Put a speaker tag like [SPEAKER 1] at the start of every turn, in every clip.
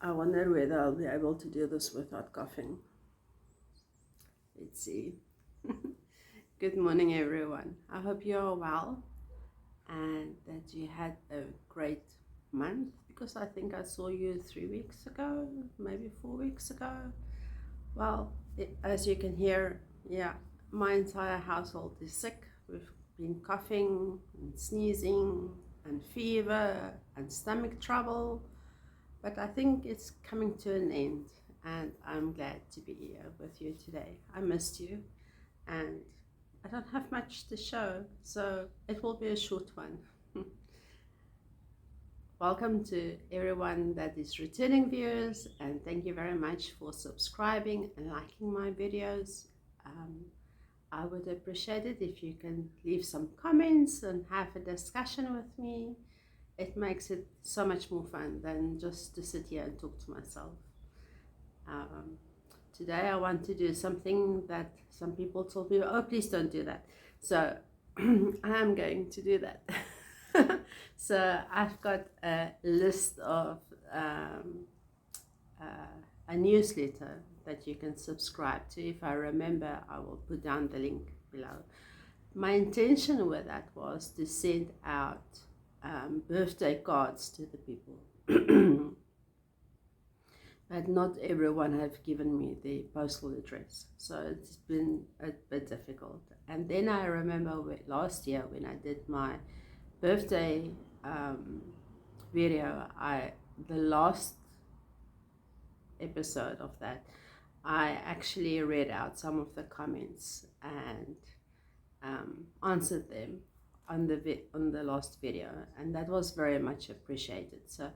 [SPEAKER 1] I wonder whether I'll be able to do this without coughing. Let's see. Good morning, everyone. I hope you are well and that you had a great month, because I think I saw you 3 weeks ago, maybe 4 weeks ago. Well, as you can hear, yeah, my entire household is sick. We've been coughing and sneezing and fever and stomach trouble. But I think it's coming to an end, and I'm glad to be here with you today. I missed you, and I don't have much to show, so it will be a short one. Welcome to everyone that is returning viewers, and thank you very much for subscribing and liking my videos. I would appreciate it if you can leave some comments and have a discussion with me. It makes it so much more fun than just to sit here and talk to myself. Today I want to do something that some people told me, oh, please don't do that. So I am going to do that. So I've got a list of a newsletter that you can subscribe to. If I remember, I will put down the link below. My intention with that was to send out birthday cards to the people. But not everyone have given me the postal address, so it's been a bit difficult. And then I remember last year when I did my birthday video, the last episode of that, I actually read out some of the comments and answered them on the last video, and that was very much appreciated. So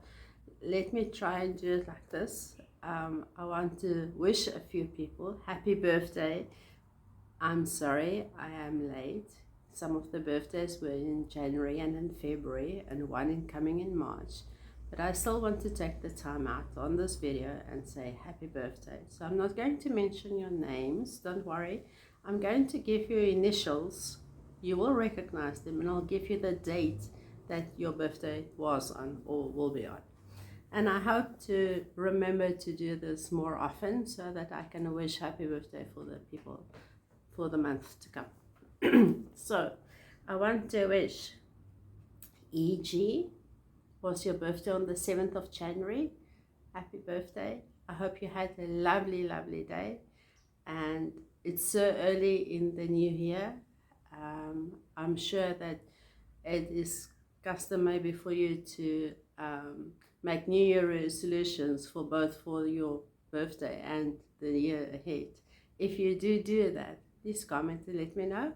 [SPEAKER 1] let me try and do it like this. I want to wish a few people happy birthday. I'm sorry I am late. Some of the birthdays were in January and in February, and one coming in March, but I still want to take the time out on this video and say happy birthday. So I'm not going to mention your names, don't worry. I'm going to give you initials. You will recognize them, and I'll give you the date that your birthday was on or will be on. And I hope to remember to do this more often so that I can wish happy birthday for the people for the month to come. So I want to wish E.G. was your birthday on the 7th of January. Happy birthday. I hope you had a lovely, lovely day. And it's so early in the new year. I'm sure that it is custom maybe for you to make New Year resolutions for both for your birthday and the year ahead. If you do that, please comment and let me know.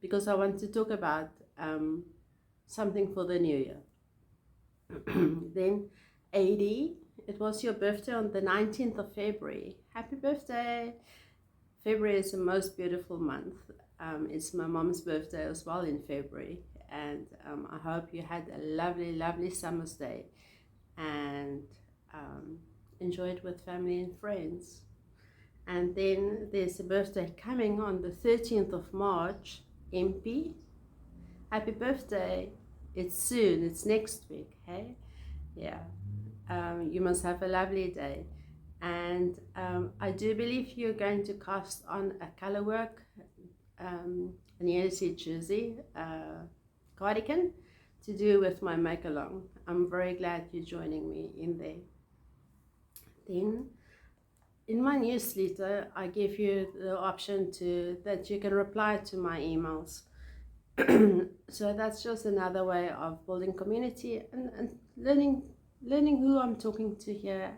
[SPEAKER 1] Because I want to talk about something for the new year. Then AD, it was your birthday on the 19th of February. Happy birthday! February is the most beautiful month. It's my mom's birthday as well in February, and I hope you had a lovely, lovely summer's day and enjoyed with family and friends. And then there's a birthday coming on the 13th of March, MP. Happy birthday! It's soon, it's next week, hey? Yeah. You must have a lovely day. And I do believe you're going to cast on a color work, an ELC jersey, cardigan, to do with my make along. I'm very glad you're joining me in there. Then in my newsletter, I give you the option that you can reply to my emails. So that's just another way of building community and learning who I'm talking to here,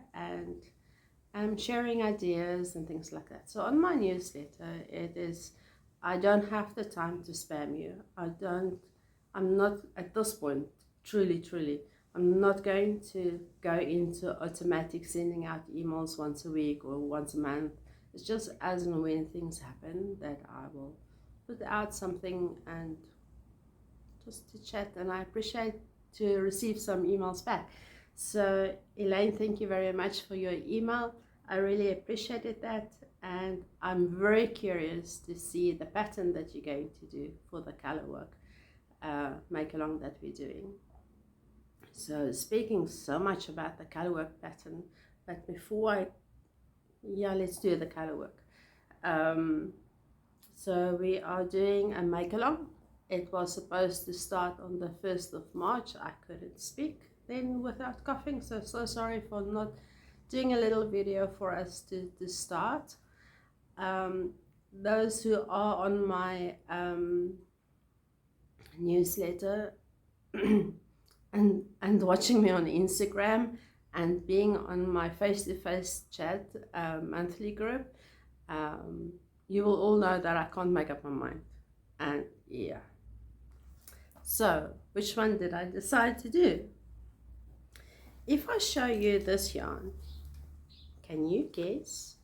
[SPEAKER 1] and sharing ideas and things like that. So on my newsletter, I don't have the time to spam you. I'm not at this point, truly, I'm not going to go into automatic sending out emails once a week or once a month. It's just as and when things happen that I will put out something and just to chat, and I appreciate to receive some emails back. So Elaine, thank you very much for your email. I really appreciated that, and I'm very curious to see the pattern that you're going to do for the color work make along that we're doing. So speaking so much about the color work pattern, but before let's do the color work. So we are doing a make along. It was supposed to start on the 1st of March. I couldn't speak then without coughing, so sorry for not doing a little video for us to start. Those who are on my newsletter and watching me on Instagram and being on my face-to-face chat monthly group, you will all know that I can't make up my mind. And yeah, so which one did I decide to do? If I show you this yarn, can you guess?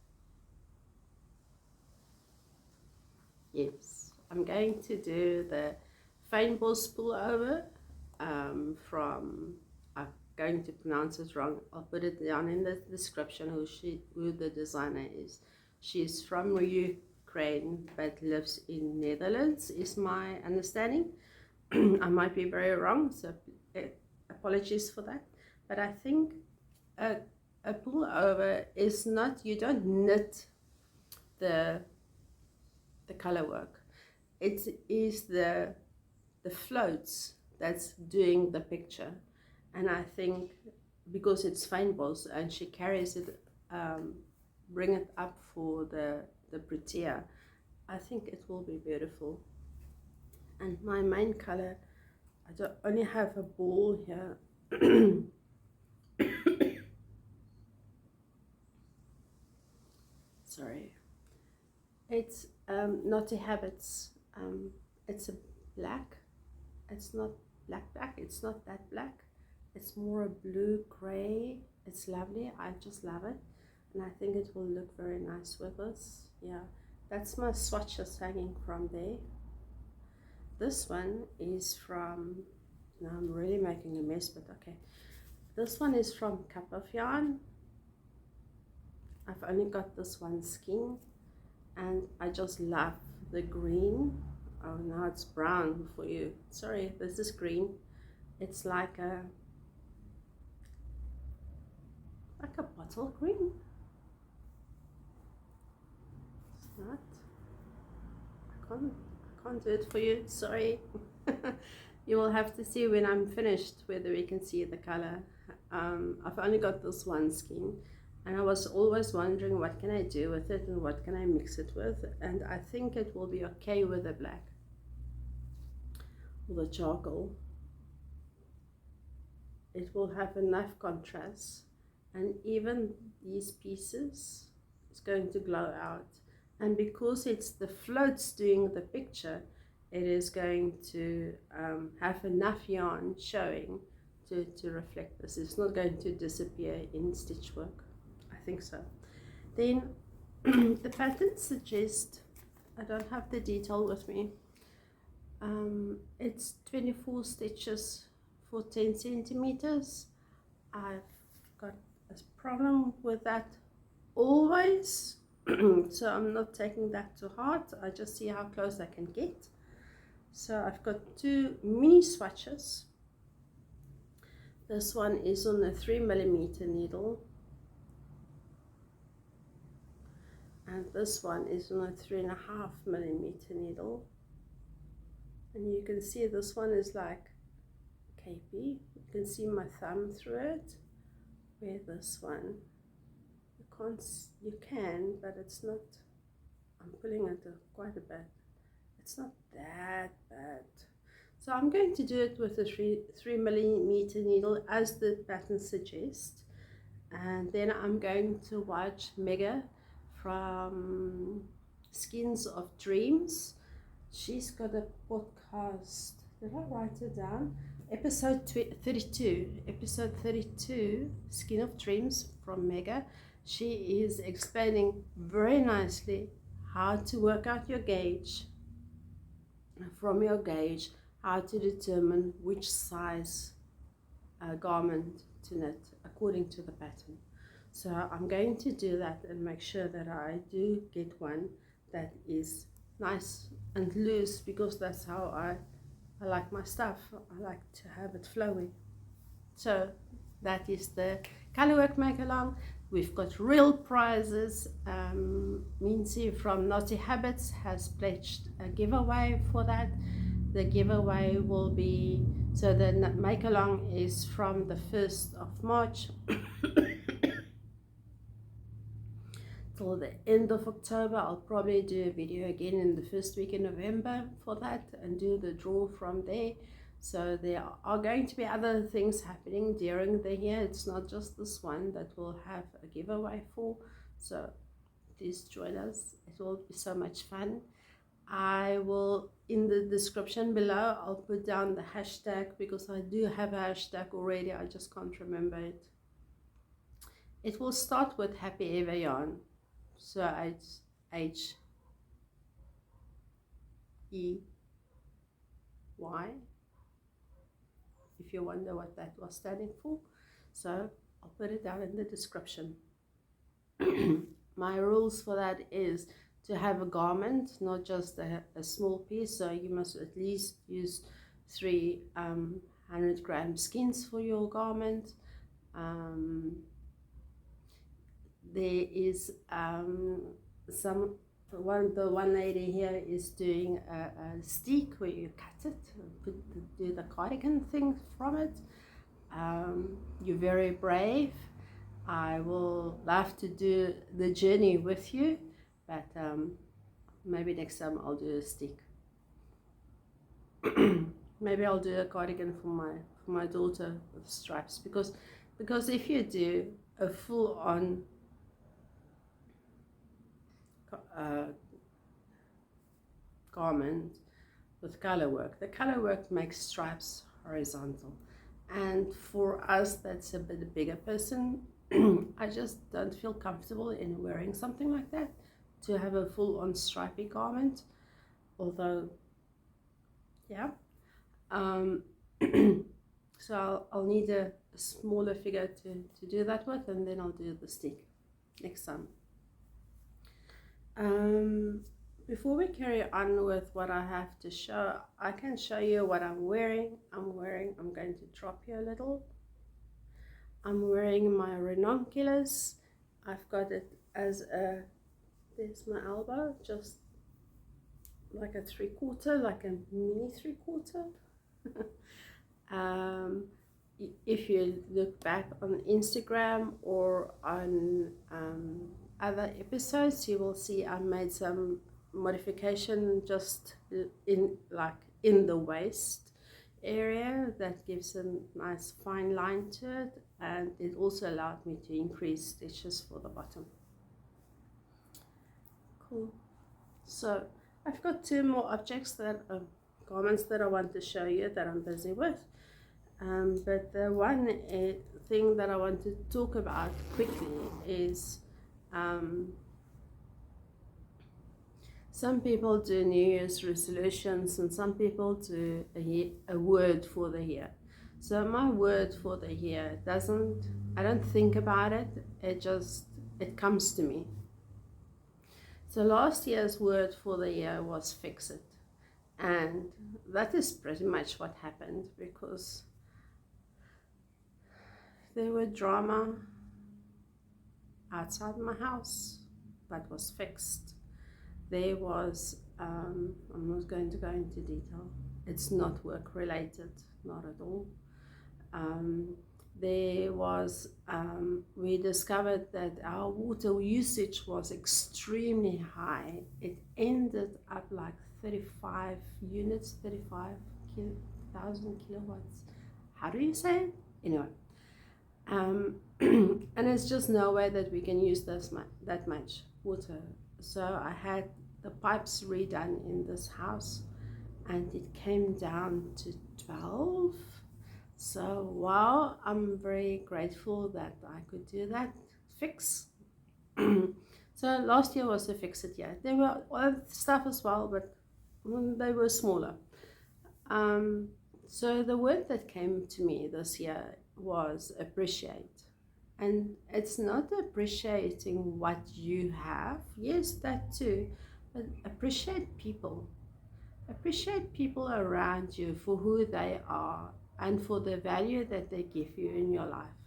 [SPEAKER 1] Yes, I'm going to do the Fynbos pullover from, I'm going to pronounce it wrong, I'll put it down in the description who the designer is. She's from Ukraine but lives in Netherlands, is my understanding. I might be very wrong, so apologies for that. But I think a pullover is not, you don't knit the color work. It is the floats that's doing the picture. And I think because it's Fynbos and she carries it, bring it up for the Britia, I think it will be beautiful. And my main color, I only have a ball here. Sorry, it's Naughty Habits. It's a black. It's not black, it's not that black. It's more a blue gray. It's lovely. I just love it, and I think it will look very nice with this. Yeah, that's my swatches hanging from there. This one is from, now I'm really making a mess, but okay. This one is from Cup of Yarn. I've only got this one skein, and I just love the green. Oh, now it's brown for you. Sorry, this is green. It's like a bottle green. It's not. I can't do it for you. Sorry. You will have to see when I'm finished whether we can see the color. I've only got this one skein, and I was always wondering what can I do with it and what can I mix it with, and I think it will be okay with the black or the charcoal. It will have enough contrast, and even these pieces is going to glow out, and because it's the floats doing the picture, it is going to have enough yarn showing to reflect this. It's not going to disappear in stitch work. I think so. Then the pattern suggests, I don't have the detail with me, it's 24 stitches for 10 centimeters. I've got a problem with that always, so I'm not taking that to heart. I just see how close I can get. So I've got two mini swatches. This one is on a 3mm needle, and this one is on a 3.5mm needle. And you can see this one is like capey. You can see my thumb through it, where this one, you can, but it's not, I'm pulling it quite a bit. It's not that bad. So I'm going to do it with a 3mm needle as the pattern suggests. And then I'm going to watch Mega from Skins of Dreams. She's got a podcast. Did I write it down? Episode 32, Skin of Dreams from Mega. She is explaining very nicely how to work out your gauge. From your gauge, how to determine which size garment to knit according to the pattern. So I'm going to do that and make sure that I do get one that is nice and loose, because that's how I like my stuff. I like to have it flowy. So that is the Colorwork Make Along. We've got real prizes. Mincy from Naughty Habits has pledged a giveaway for that. The giveaway will be, so the Make Along is from the 1st of March till the end of October. I'll probably do a video again in the first week in November for that and do the draw from there. So there are going to be other things happening during the year. It's not just this one that we'll have a giveaway for. So please join us. It will be so much fun. I will, in the description below, I'll put down the hashtag, because I do have a hashtag already. I just can't remember it. It will start with Happy Ever Yarn. So it's H-E-Y, if you wonder what that was standing for. So I'll put it down in the description. My rules for that is to have a garment, not just a small piece. So you must at least use 300-gram skins for your garment. There is the one lady here is doing a stick where you cut it and do the cardigan thing from it. You're very brave. I will love to do the journey with you, but maybe next time I'll do a stick. Maybe I'll do a cardigan for my daughter with stripes, because if you do a full-on garment with color work, the color work makes stripes horizontal, and for us that's a bit bigger person. I just don't feel comfortable in wearing something like that, to have a full-on stripy garment, although yeah. So I'll need a smaller figure to do that with, and then I'll do the stick next time. Before we carry on with what I have to show, I can show you what I'm wearing. I'm going to drop you a little. I'm wearing my ranunculus. I've got it as a, there's my elbow, just like a 3/4, like a mini 3/4. If you look back on Instagram or on other episodes, you will see I made some modification just in the waist area that gives a nice fine line to it, and it also allowed me to increase stitches for the bottom. Cool. So I've got two more objects that are garments that I want to show you that I'm busy with. But the one thing that I want to talk about quickly is some people do New Year's resolutions, and some people do a word for the year. So my word for the year I don't think about it, it comes to me. So last year's word for the year was fix it. And that is pretty much what happened, because there were drama outside my house that was fixed. There was, I'm not going to go into detail, it's not work related, not at all. There was, we discovered that our water usage was extremely high. It ended up like 35 units, 35,000 kilowatts. How do you say it? Anyway. And it's just no way that we can use that much water. So I had the pipes redone in this house, and it came down to 12. So wow, I'm very grateful that I could do that fix. So last year was a fix it year. There were other stuff as well, but they were smaller. So the word that came to me this year was appreciate. And it's not appreciating what you have, yes, that too, but appreciate people. Appreciate people around you for who they are, and for the value that they give you in your life,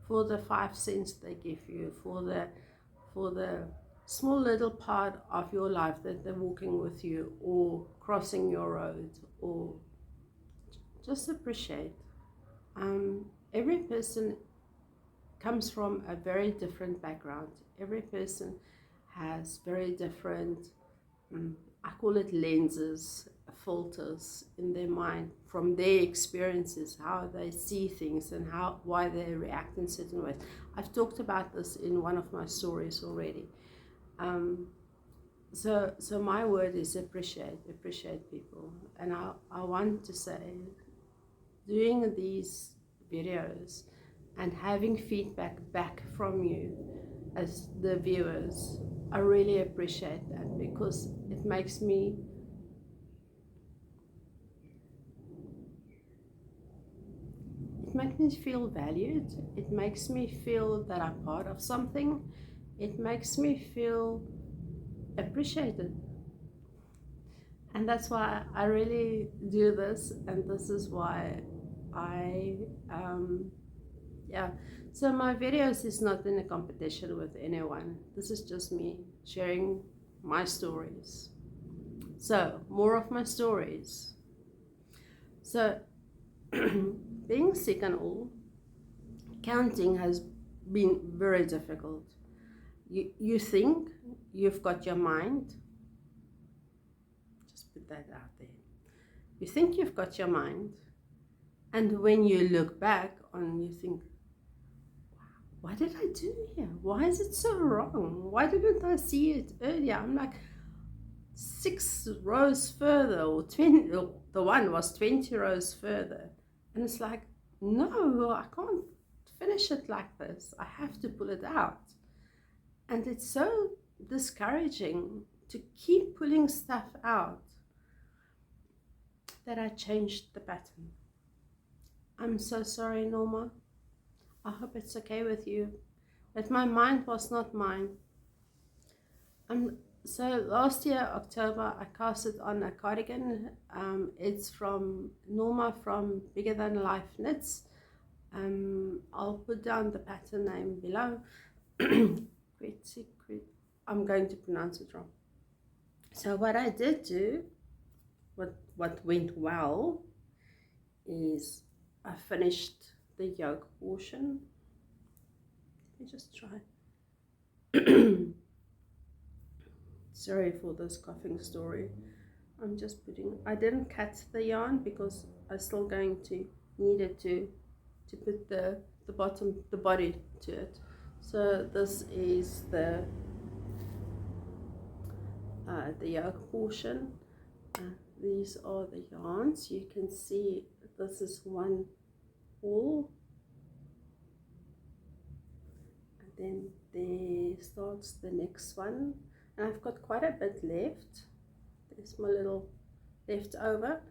[SPEAKER 1] for the 5 cents they give you, for the small little part of your life that they're walking with you or crossing your road, or just appreciate. Every person comes from a very different background. Every person has very different, I call it lenses, filters in their mind from their experiences, how they see things and why they react in certain ways. I've talked about this in one of my stories already. So my word is appreciate people. And I want to say, doing these videos and having feedback back from you as the viewers, I really appreciate that, because it makes me feel valued. It makes me feel that I'm part of something. It makes me feel appreciated. And that's why I really do this, and this is why I yeah. So my videos is not in a competition with anyone. This is just me sharing my stories. So more of my stories. So being sick and all, counting has been very difficult. You think you've got your mind. Just put that out there. You think you've got your mind, and when you look back on, you think, what did I do here? Why is it so wrong? Why didn't I see it earlier? I'm like 6 rows further, or 20, the one was 20 rows further. And it's like, no, I can't finish it like this. I have to pull it out. And it's so discouraging to keep pulling stuff out that I changed the pattern. I'm so sorry, Norma. I hope it's okay with you. But my mind was not mine. So last year, October, I casted on a cardigan. It's from Norma from Bigger Than Life Knits. I'll put down the pattern name below. I'm going to pronounce it wrong. So what I did do, what went well, is I finished the yoke portion. Let me just try. Sorry for this coughing story. I'm just putting, I didn't cut the yarn because I'm still going to need it to put the body to it. So this is the yoke portion. These are the yarns. You can see this is one wool, and then there starts the next one, and I've got quite a bit left. There's my little leftover,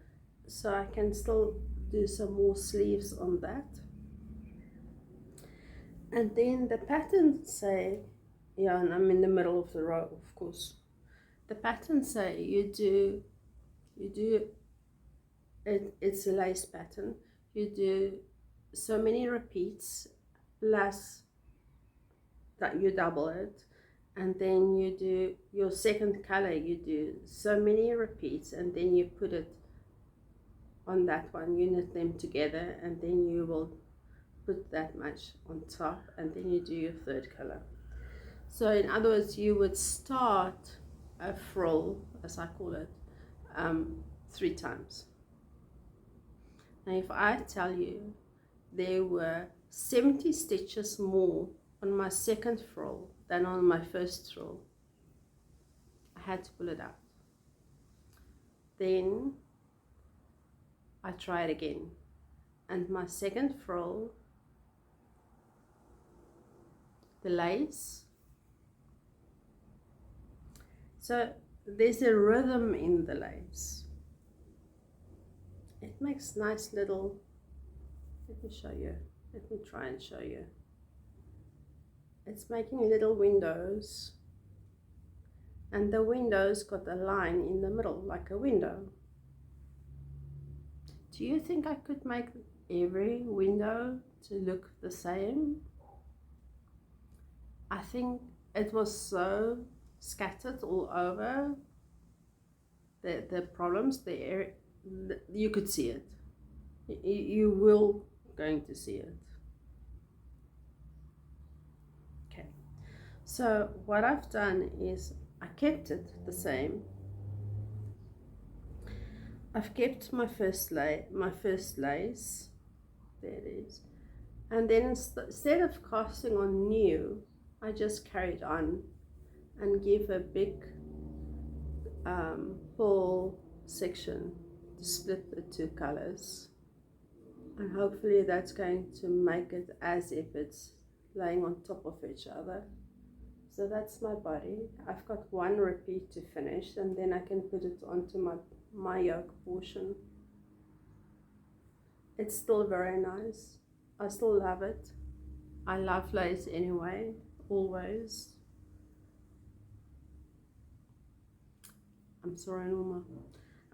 [SPEAKER 1] so I can still do some more sleeves on that. And then the patterns say, yeah, and I'm in the middle of the row, of course. The patterns say you do it's a lace pattern. You do so many repeats plus that you double it, and then you do your second color, you do so many repeats, and then you put it on that one, you knit them together, and then you will put that much on top, and then you do your third color. So in other words, you would start a frill, as I call it, 3 times. Now if I tell you there were 70 stitches more on my second frill than on my first frill, I had to pull it out. Then I tried again, and my second frill, the lace, so there's a rhythm in the lace. It makes nice little, let me show you, let me try and show you. It's making little windows, and the windows got a line in the middle like a window. Do you think I could make every window to look the same? I think it was so scattered all over the problems there. You could see it. You will going to see it. Okay, so what I've done is I kept it the same. I've kept my first lace, there it is, and then instead of casting on new, I just carried on and give a big pull section to split the two colors, and hopefully that's going to make it as if it's laying on top of each other. So that's my body. I've got one repeat to finish, and then I can put it onto my yoke portion. It's still very nice. I still love it. I love lace anyway, always. I'm sorry, Norma.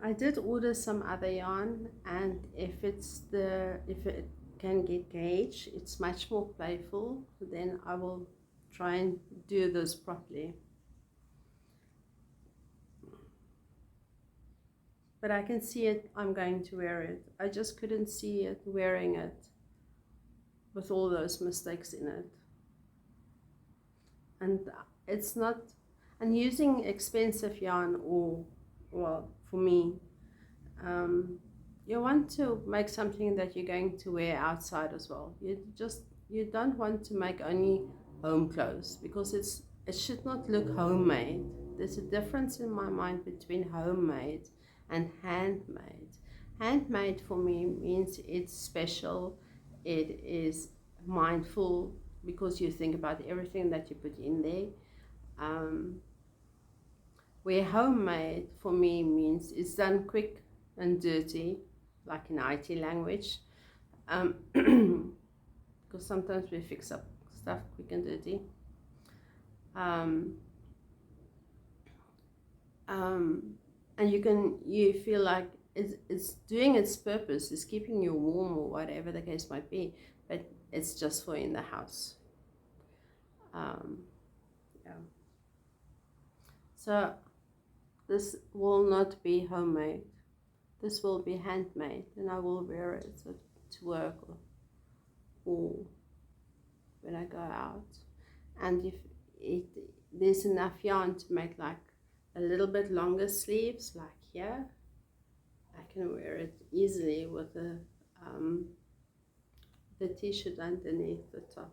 [SPEAKER 1] I did order some other yarn, and if it can get gauge, it's much more playful, then I will try and do this properly. But I can see it, I'm going to wear it. I just couldn't see it wearing it with all those mistakes in it. And it's not, and using expensive yarn, or, well, for me, you want to make something that you're going to wear outside as well. You don't want to make only home clothes, because it should not look homemade. There's a difference in my mind between homemade and handmade. Handmade for me means it's special, it is mindful, because you think about everything that you put in there. Where homemade for me means it's done quick and dirty, like in IT language, because sometimes we fix up stuff quick and dirty. And you feel like it's doing its purpose, it's keeping you warm or whatever the case might be, but it's just for in the house. Yeah. So this will not be homemade. This will be handmade, and I will wear it to work or when I go out. And if there's enough yarn to make like a little bit longer sleeves, like here, I can wear it easily with the t-shirt underneath the top.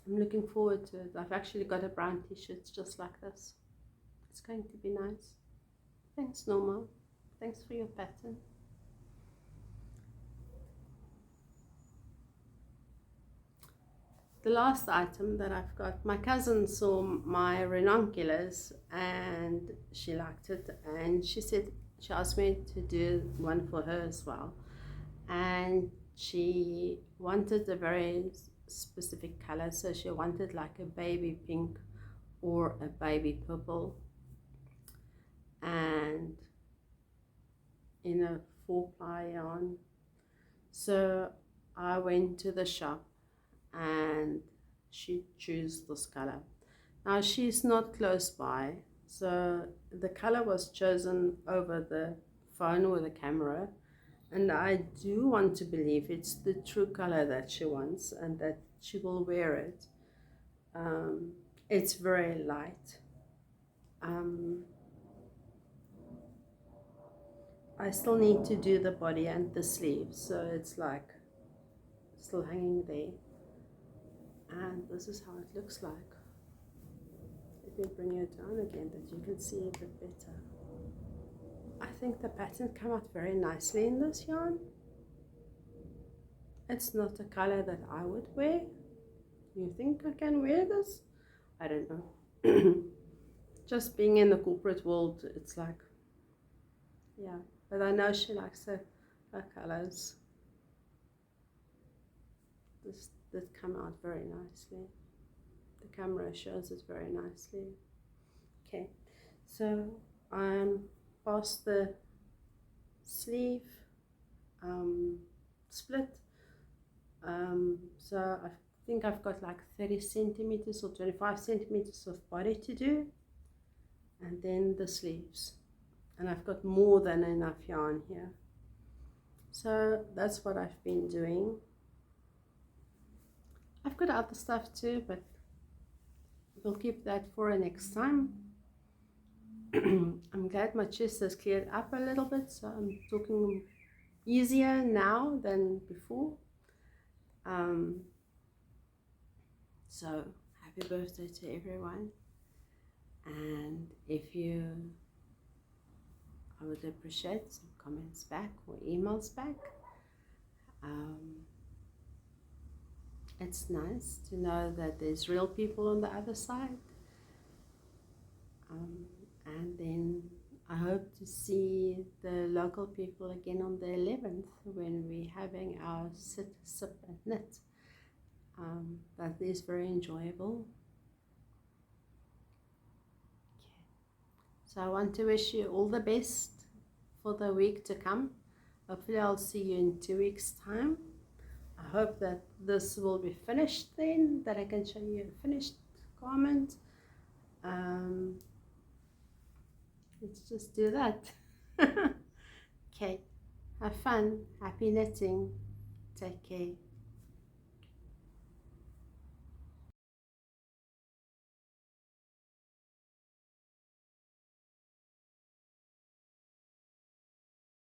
[SPEAKER 1] I'm looking forward to it. I've actually got a brown t-shirt just like this. It's going to be nice. Thanks, Norma. Thanks for your pattern. The last item that I've got, my cousin saw my ranunculus and she liked it, and she asked me to do one for her as well, and she wanted a very specific color, so she wanted like a baby pink or a baby purple, and in a 4-ply yarn. So I went to the shop and she chose this color. Now she's not close by, so the color was chosen over the phone with the camera, and I do want to believe it's the true color that she wants and that she will wear it. It's very light. I still need to do the body and the sleeves, so it's like still hanging there. And this is how it looks like. Let me bring it down again that you can see a bit better. I think the pattern came out very nicely in this yarn. It's not a color that I would wear. You think I can wear this? I don't know. Just being in the corporate world, it's like, yeah. But I know she likes her colors. This did come out very nicely. The camera shows it very nicely. Okay, so I'm past the sleeve split. So I think I've got like 30 centimeters or 25 centimeters of body to do, and then the sleeves, and I've got more than enough yarn here. So that's what I've been doing. I've got other stuff too, but we'll keep that for next time. I'm glad my chest has cleared up a little bit, so I'm talking easier now than before. So happy birthday to everyone, and I would appreciate some comments back or emails back. It's nice to know that there's real people on the other side. And then I hope to see the local people again on the 11th when we're having our sit, sip and knit. That is very enjoyable. Okay. So I want to wish you all the best for the week to come. Hopefully I'll see you in 2 weeks' time. I hope that this will be finished then, that I can show you a finished garment. Let's just do that. Okay, have fun, happy knitting, take care.